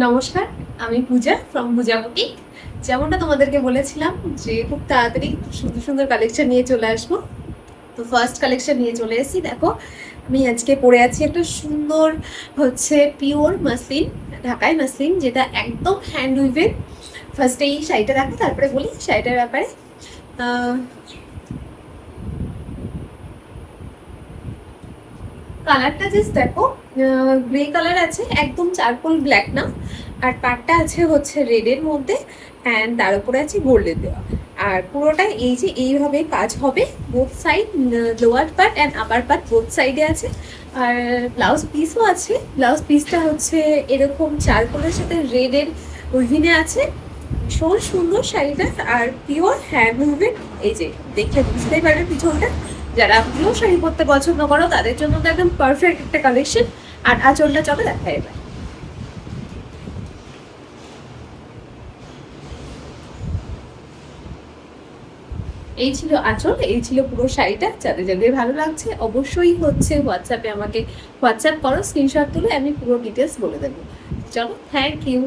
নমস্কার, আমি পূজা from Puja boutique. যেমনটা তোমাদেরকে বলেছিলাম যে খুব তাড়াতাড়ি সুন্দর সুন্দর কালেকশন নিয়ে চলে আসবো। তো ফার্স্ট কালেকশন নিয়ে চলে এসেছি। দেখো, আমি আজকে পরে আছি একটা সুন্দর পিওর মাসলিন, ঢাকাই মাসলিন, যেটা একদম হ্যান্ড উইভেন। ফার্স্টে এই শাড়িটা দেখো, তারপরে বলি শাড়িটার ব্যাপারে। কালারটা জাস্ট দেখো, গ্রে কালার আছে, একদম চারকোল ব্ল্যাক না। আর পাটটা আছে রেডের মধ্যে, অ্যান্ড তার উপরে আছে গোল্ডের দেওয়া। আর পুরোটা এই যে এইভাবে কাজ হবে, both side, lower part and upper part both সাইডে আছে। আর ব্লাউজ পিসও আছে। ব্লাউজ পিসটা হচ্ছে এরকম চারকোলের সাথে রেডের উইভিনে আছে। ভীষণ সুন্দর শাড়িটা, আর পিওর হ্যান্ড উইভেন। এই যে দেখলে বুঝতেই পারবে পিছনটা। যারা পিওর শাড়ি পরতে পছন্দ করো তাদের জন্য তো একদম পারফেক্ট একটা কালেকশন। আর আঁচলটা চলো দেখা এবার। এই ছিল আঁচল, এই ছিল পুরো শাড়িটা। যাদের যাদের ভালো লাগছে অবশ্যই হোয়াটসঅ্যাপে আমাকে হোয়াটসঅ্যাপ করো, স্ক্রিনশট তুলে আমি পুরো ডিটেলস বলে দেবো। চলো, থ্যাংক ইউ।